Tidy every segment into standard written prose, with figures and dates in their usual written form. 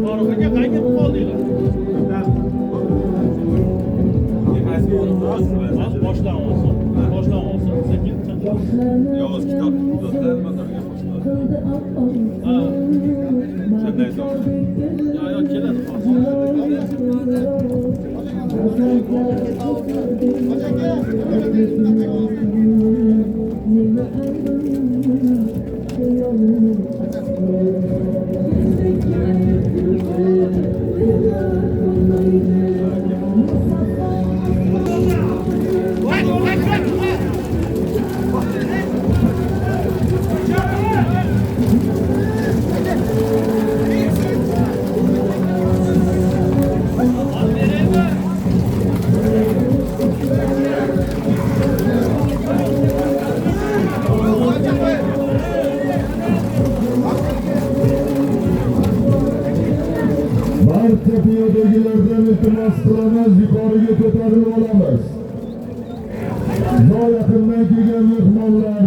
Faruk'a kaynayıp kaldıylar. Baştan olsun. Baştan olsun. Yavuz kitap göstermeden yapmışlar. Ha. Sen neyse. Ya gelen. Barcha piyodagilardan iltimos qilamiz, yuqoriga ko'tarilib olamiz. Yo yaqindan kelgan mehmonlar,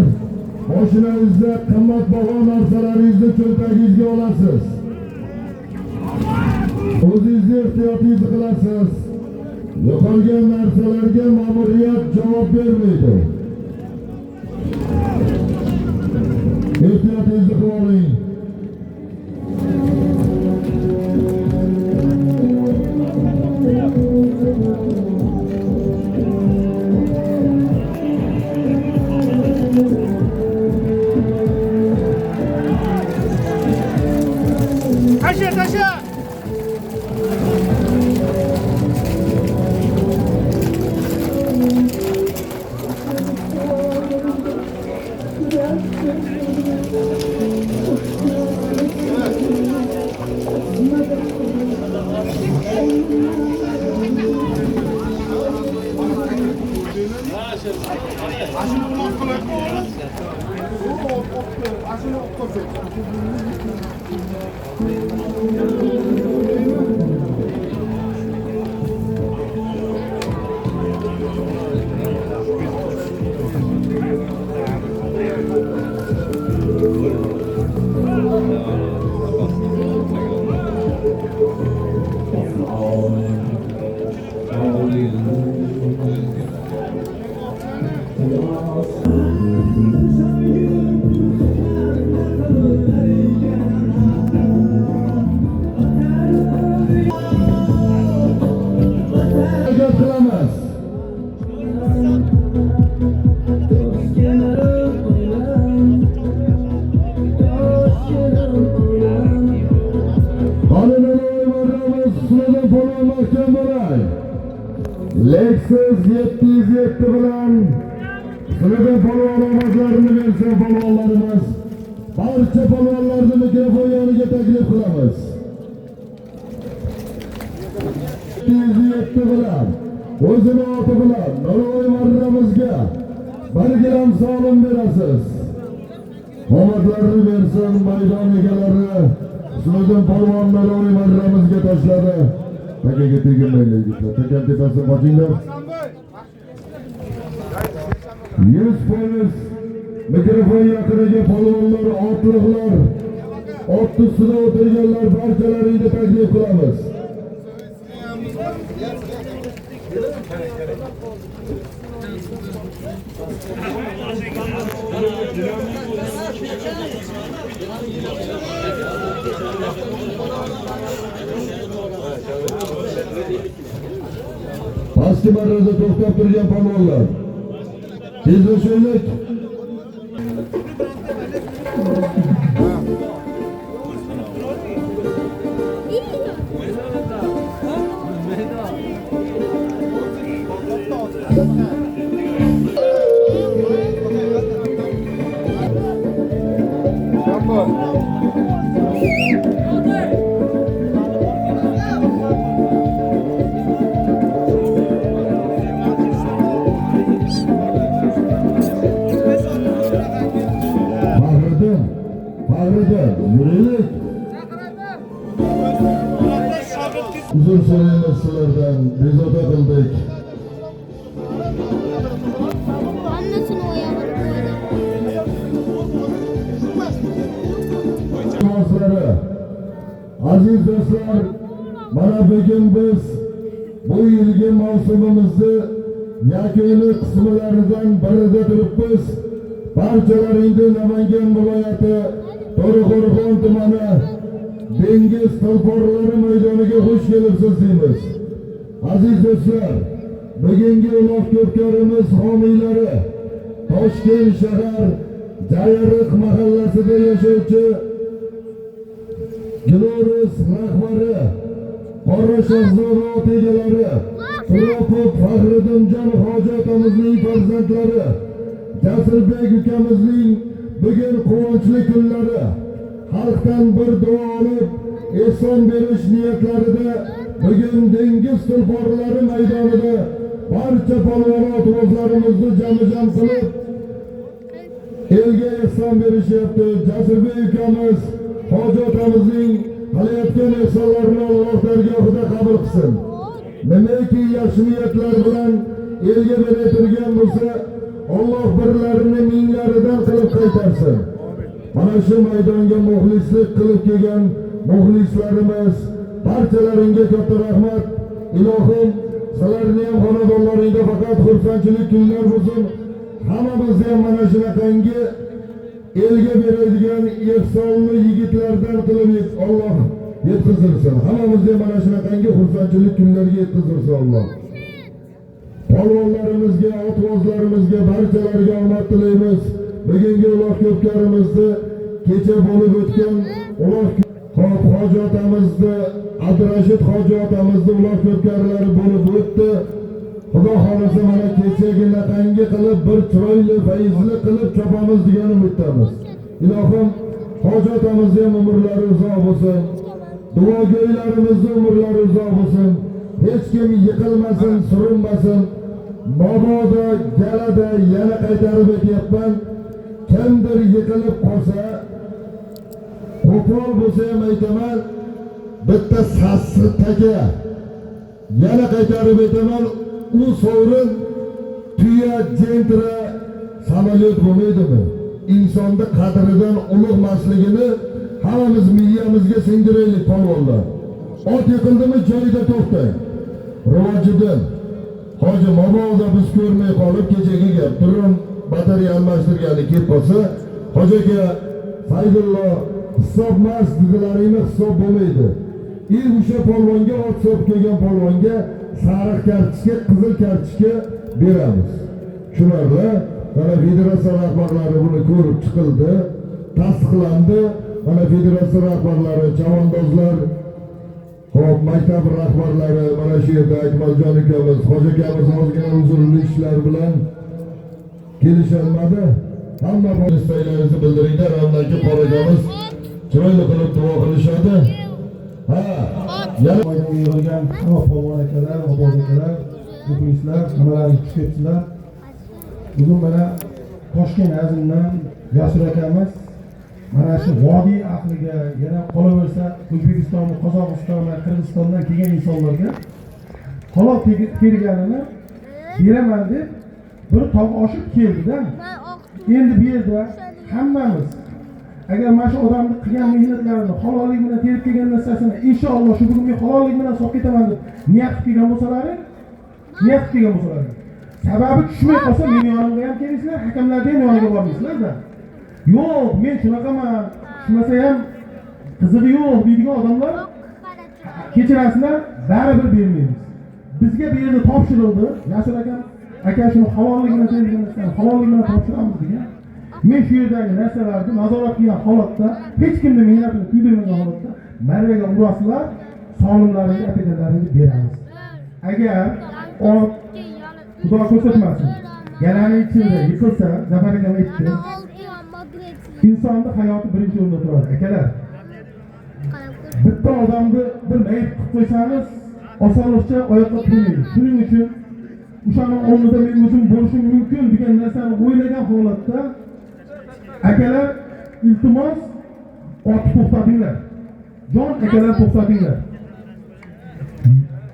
moshinangizda qimmatbaho narsalaringizni cho'ntagingizga olasiz. O'zingizni ehtiyotingizni qilasiz. Yo'qolgan narsalarga ma'muriyat javob bermaydi. Ehtiyotingizni qilib oling. Taşı! Lexus 707 bilan sınıfı polvonlarını versin polvonlarımız. Barcha polvonlarni mikrofon yoniga taklif qilamiz. 707 bilan o'zini oti bilan Navoiy marramizga 1 gram solim berasiz. Omadlarini bersin maydon egalari. Sınıfın polvon Navoiy marramizga tashladi. Takaga tegmaylik. Takan tepasi qochinglar. 100% mikrofon yaqiniga polvonlar, otliqlar, ot ustida o'tirganlar barchalaringni taklif qilamiz. Pastki marrada to'xtab turgan polvonlar. Tezlashaylik. Yürüyük. Uzun süredir sizlerden bezota kıldık. Annesini oyalar bu adam. Aziz do'stlar, mana bugun biz bu yilgi mavsumimizni yakuniy qismlaridan birida turibmiz. Barchalar endi Namangan viloyati To'raqo'rg'on tumani dengiz tulporlari maydoniga xush kelibsiz deymiz. Aziz do'stlar, bugungi uloq ko'pkarimiz homiylari Toshkent shahar Jayariq mahallasida yashovchi Glorus rahbari, Qora Shahzoda otagalari, Turopov Faxriddinjon hoji otamizning farzandlari, Jasurbek ukamizning bugun quvonchli kunlari, xalqdan bir duo olib, ehson berish niyatlarida bugun dengiz tulporlari maydonida barcha polvonot o'zlarimizni jam qilib elga ehson berishyapti. Jasurbek ukamiz hoji otamizning qilayotgan ehsonlarini Alloh dargohida qabul qilsin. Nimaiki yaxshi niyatlar bilan elga berayotgan bo'lsa, Alloh birlarini minglaridan qilib qaytarsin. Mana shu maydonga muxlislik qilib kelgan muxlislarimiz barchalaringga katta rahmat. Ilohim sizlarni ham xonadonlaringda faqat xursandchilik kunlar bo'lsin. Hammamizni ham mana shunaqangi elga beradigan ehsonli yigitlardan qilib Alloh yetkazsin. Hammamizni ham mana shunaqangi xursandchilik kunlarga yetkazsin Alloh. Polvonlarimizga, otvozlarimizga barchalariga omad tilaymiz. Bugungi uloq ko'pkarimizni kecha bo'lib o'tgan uloq hoji otamizni, Abdurashid hoji otamizni uloq ko'pkarlari bo'lib o'tdi. Xudo xolasa mana kechagina qangi qilib bir chiroyli fayzli qilib chopamiz degan umiddamiz. Ilohim hoji otamizni ham umrlari uzoq bo'lsin. Duogo'ylarimizning umrlari uzoq bo'lsin. Hech kim yiqilmasin, surinmasin. Mabodo galada yana qaytarib o'tyapman. Kimdir yiqilib qolsa, qo'pol bo'lsa ham aytaman, bitta sassiq taka yana qaytarib o'taman. U sovrin tuya, jentra, samolyot bo'lmaydimi? İnsonda qadridan ulug'masligini hammamiz miyamizga singdiraylik polvonlar. Ot yiqildimi joyida to'xtang. Rivojidan hoji mabodo biz ko'rmay qolib kechagi gap turum batareya almashtirgani kelib qolsa, hoji aka Saydullo hisob emas dedilaringmi, hisob bo'lmaydi. O'sha polvonga ot so'p kelgan polvonga sariq kartochka, qizil kartochka beramiz. Shularla mana federatsiya rahbarlari buni ko'rib chiqildi, tasdiqlandi. Mana federatsiya rahbarlari, chavandozlar, hop maktab rahbarlari mana shu yerda Akmaljon ukamiz, hoji akamiz ozgina uzrli ishlar bilan kelisholmadi. Hamma istaylaringizni bildiringlar. Ramdagi qoragamiz chiroyli qilib duo qilishadi. Ha, yana maydonga yig'ilgan hamma polvon akalar, oboz akalar, muxlislar, hammalaringiz xush kelibsizlar. Bugun mana Toshkent azimdan Jasur akamiz mana shu vodiy ahliga, yana qolaversa O'zbekiston, Qozog'iston va Qirg'izistondan kelgan insonlarga halol kelganini beraman deb bir tog' oshib keldi-da. Endi bu yerda hammamiz agar mana shu odamni qilgan mehnatlarini halollik bilan terib kelgan narsasini inshaalloh shu bugun men halollik bilan solib ketaman deb niyat qilgan bo'lsalaring, sababi tushmay qolsa men yonimga ham kelaysizlar, hakamlarga ham yoniga bormaysizlar-da. Yo'q, men shunaqaman, tushmasa ham qizig'i yo'q deydigan odamlar kechirasizlar, baribir bermaymiz. Bizga bu yerda topshirildi, Jasur aka shuni halollik bilan tergan narsani halollik bilan topshiramiz degan. Men shu yerdagi narsalarni nazorat qilgan holatda, hech kimni mehnatini kuydirmagan holatda marraga urasizlar, solimlaringizni ataganlaringizni beramiz. Agar ot Xudo ko'rsatmasin, galani ichida yiqilsa, Zafar akam aytdi, insonning hayoti birinchi o'rinda turadi. Akalar, bitta odamni bir mayib qilib qo'ysangiz, osonlikcha oyoqqa turmaydi. Shuning uchun o'shaning o'rnida men o'zim bo'lishim mumkin degan narsani o'ylagan holatda akalar, iltimos otni to'xtatinglar. Jon akalar to'xtatinglar.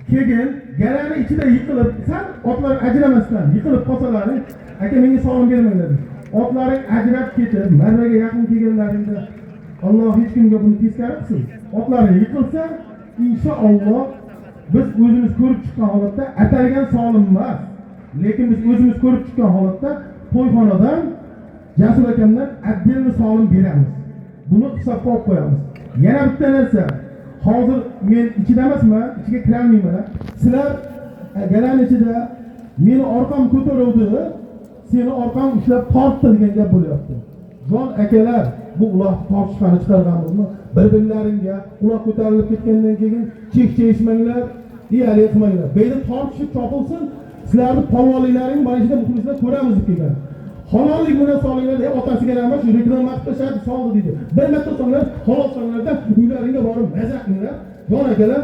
Keyin galani ichida yiqilib, sal otlar ajramasdan yiqilib qolsalaring, aka menga salom bermanglar. Otlaring ajrab ketib, marraga yaqin kelganlaringda Alloh hech kimga buni teskari qilsin. otlari yiqilsa, inshaalloh biz o'zimiz ko'rib chiqqan holatda atalgan solim emas, lekin biz o'zimiz ko'rib chiqqan holatda to'yxonadan Jasur akamdan отдельно solim beramiz. Buni hisobga olib qo'yamiz. Yana bitta narsa, hozir men ichida emasman, ichiga kira olmayman. Sizlar galan ichida meni orqam ko'taruvdi, seni orqam ushlab tortdi degan gap bo'lyapti. Jon akalar, bu uloq tortishni chiqarganmizmi? Bir-birlaringga uloq ko'tarilib ketgandan keyin chek-chekishmanglar, deyali qilmanglar. Beyda tortishib chopilsin, sizlarning polvonliklaring mana shunday muxlislar ko'ramiz deb kelgan. Halollik bilan solinglar deb otasiga ham shu reklama qilishadi, soldi deydi. Bir marta solinglar, halol solinglarda uylaringga borib maza qilinglar. Jon akalar,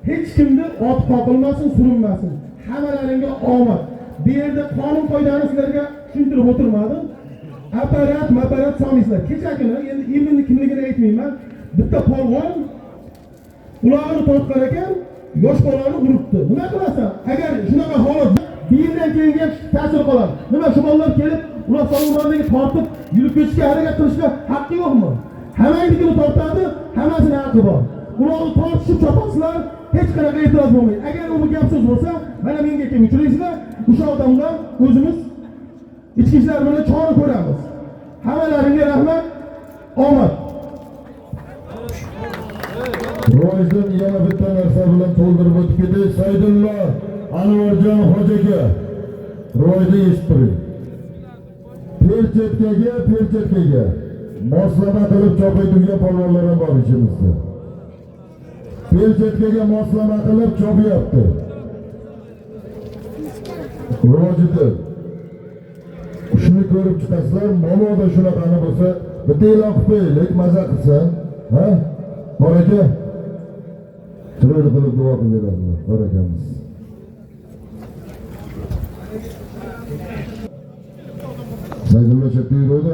hech kimni ot qoqilmasin, surinmasin. Hammalaringga omad. Bu yerda qonun qoidani sizlarga tushuntirib o'tirmadim. Apparat solmaysizlar. Kecha kuni endi eminni kimligini aytmayman. Bitta polvon ularni tortgan ekan, yosh bolani uribdi. Nima qilasan? Agar shunaqa holat bir yildan keyin ta'sir qoladi. Nima shu bolalar kelib, ular salonlarga tortib, yurib ketishga harakat qilishga haqqi yo'qmi? Hammangnikini tortadi, hammasini haqqi bor. Ularni tortishib chopasizlar, hech qanaqa e'tiroz bo'lmaydi. Agar u gap so'z bo'lsa, mana menga kelib uchraysizlar, o'sha odamlar o'zimiz ichki ishlar bilan chora ko'ramiz. Hammalaringga rahmat, omad. Ro'ydan yana bitta narsa bilan to'ldirib o'tib ketdi. Saydullo Anvarjon hojaga ro'yda eshittiring. Perchetkaga moslama qilib chopaydigan polvonlar ham bor ichimizda. Perchetkaga moslama qilib chopyapti. Ro'jida shuni ko'rib chiqasizlar, momoda shunaqani bo'lsa, bitta e'lon qilib qo'yaylik, maza qilsan, ha? Baraka. Chiroyli qilib duo qilaveradilar, barakamiz. Saydullo chakka yuruvdi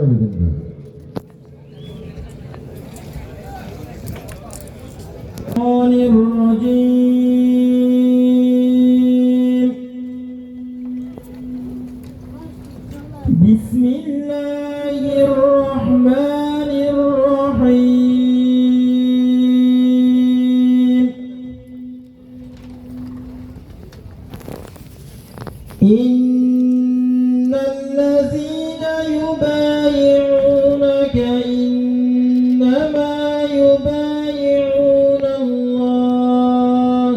الرجيم بسم الله الرحمن الرحيم إن الذين يبايعونك إنما يبايعون الله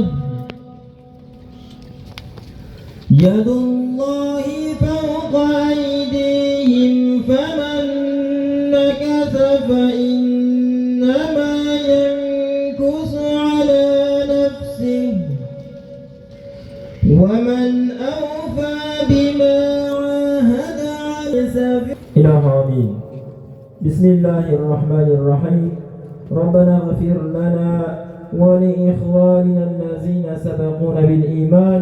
يد الله فوق أيديهم فمن نكث فإنما ينكث على نفسه ومن أوفى بما عاهد عليه إله آمين. بسم الله الرحمن الرحيم. ربنا اغفر لنا ولإخواننا الذين سبقونا بالإيمان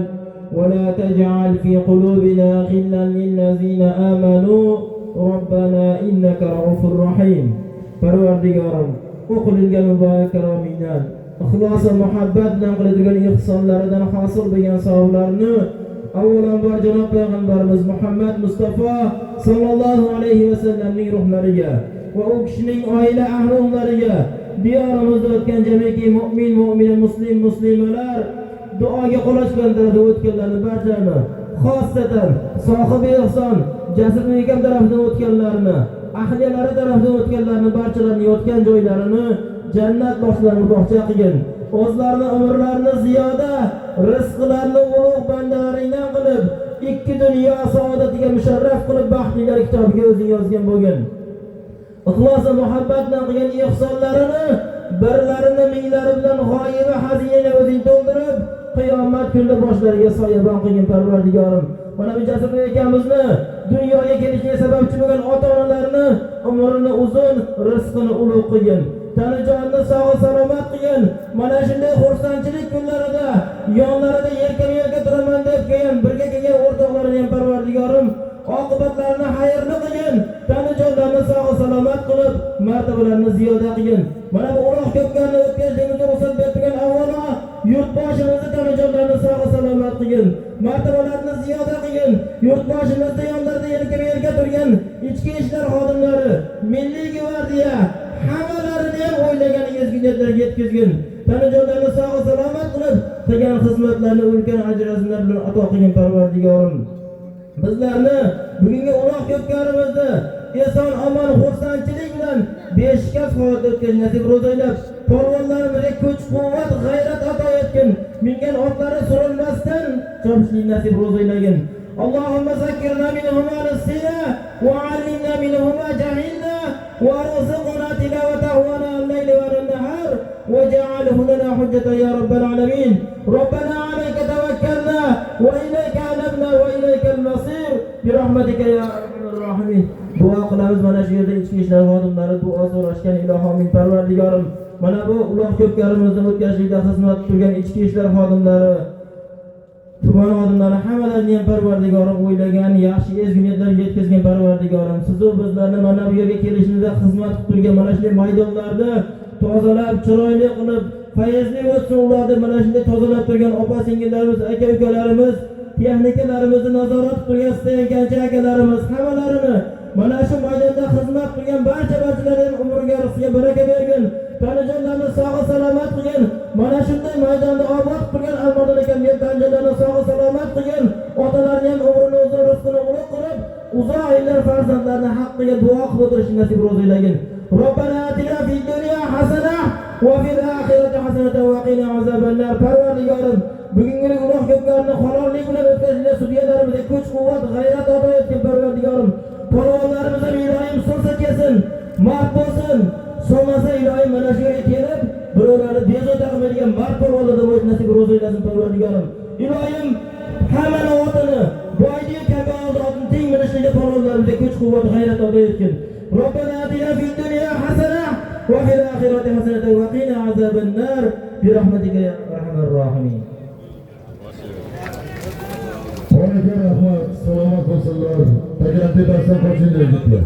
ولا تجعل في قلوبنا غلا للذين آمنوا ربنا إنك رؤوف رحيم. Parvardigorim, o'qilingan muborak karomindan ixlos va muhabbat bilan qiladigan ihsonlaridan hosil bo'lgan savoblarni avvalambor janob payg'ambarimiz Muhammad Mustafa sallallohu alayhi va sallamning ruhlariga va u kishining oila ahli-o'g'illariga, diyorimizda o'tgan jamiki mu'mina muslimalar duoga qo'l ochgan tarafda o'tganlarni barchalarini, xosatan sohibi ihson Jasur akam tarafdan o'tganlarni, ahliyalari tarafdan o'tganlarni barchalarini yotgan joylarini jannat boshlarini bog'cha qilgin. O'zlarini umrlarini ziyoda, rizqlarini ulug' bandalaringdan qilib, ikki dunyo saodatiga musharraf qilib baxtlilar kitobiga o'zing yozgan bo'lgin. Ixlos va muhabbat bilan qilgan ihsonlarini birlarini minglari bilan g'oyiba xazinaga o'zing to'ldirib, qiyomat kunida boshlariga soyabon qilgin Parvardigorim. Mana bu Jasur akamizni dunyoga kelishiga sababchi bo'lgan ota-onalarini umrini uzun, rizqini ulug' qilgin. Tanijonni sog' salomat qilgin. Mana shunday xursandchilik kunlarida yonlarida yelkama-yelka turaman deb kelgan, birga kelgan o'rtoqlarini ham Parvardigorim oqibatlarini xayrli qilgin. Tanijonlarni sog' salomat qilib, martabalarini ziyoda qilgin. Mana bu uloq ko'pkarni o'tkazishimizga ruxsat bergan avvalo yurtboshimizni tanijonlarni sog' salomat qilgin. Martabalarini ziyoda qilgin. Yurtboshimizda yonlarida yelkama-yelka turgan ichki ishlar xodimlari, milliy gvardiya hammalarini ham o'ylagan ezgu ezguliklarga yetkazgin. Tanajonlarni sog' salomat qilib, qilgan xizmatlarni ulkan ajr-azmlar bilan ato qilgin Parvardigorim. Bizlarni bugungi uloq ko'pkarimizni eson omon xursandchilik bilan beshikaf hayot o'tkazish nasib ro'zaylab, polvonlarimizga kuch-quvvat, g'ayrat ato etgin. Mingan otlari surilmasdan chopishlik nasib ro'zaylagin. Allohumma zakkirna minhuma nasina wa 'allimna minhuma jahilna wa arzuqna tilawatahu al-layli wa an-nahar waj'alhu lana hujjatan ya rabbal alamin. Rabbana 'alayka tawakkalna wa ilayka anabna wa ilayka al-masir bi rahmatika ya arhamar rahimin. Duo qilamiz mana shu yerda ichki ishlar xodimlari duo so'rashgan ilohomin Parvardigorim. Mana bu uloq ko'pkarimizni o'tkazishda xizmat qilgan ichki ishlar xodimlari, tuman xodimlari hammalarini ham Parvardigorim o'ylagan, yaxshi ezgu niyatlarga yetkazgan Parvardigorim. Siz bizlarni mana bu yerga kelishimizda xizmat qilib turgan mana shunday maydonlarda tozalab, chiroyli qilib, fayzli o'tsin ularni mana shunday tozalab turgan opa-singillarimiz, aka-ukalarimiz, texnikalarimizni nazorat qilgan stayankanchi akalarimiz hammalarini mana shu maydonda xizmat qilgan barchalarning umriga, rizqiga baraka bergin. Tanajonlarni sog' salomat qilgin. Mana shunday maydonda obod qilgan Almardon akam tanajonlarni sog' salomat qilgin. Otalarni ham umrini uzun, rizqini ulug' qilib, uzoq yillar farzandlarni haqqiga duo qilib o'tirish nasib ro'zaylagin. Robbana atina fid dunya hasanah va fil oxirati hasanatan va qina azabannar. Parvardigorim, bugungi uloq ko'pkarni halollik bilan o'tkazishda sudyalarimizga kuch-quvvat, g'ayrat ato etgin Parvardigorim. Polvonlarimizga iloyim so'lsa kelsin, mard bo'lsin. So'masa iloyim mana shu yerga kelib, birovlarni bezovta qilmaydigan mard polvonlarda bo'lish nasib ro'zaylasin Parvardigorim. Iloyim hammani otini, boyga kambag'alni otini teng minishlikda polvonlarimizga kuch-quvvat, g'ayrat ato etgin. Robbana atina fid dunya hasanah va fil oxirati hasanatan va qina azabannar bi rahmatika ya arhamar rohimin. Rahmat, salomat bo'lsinlar. Tagidan tepasidan qochinglar yigitlar.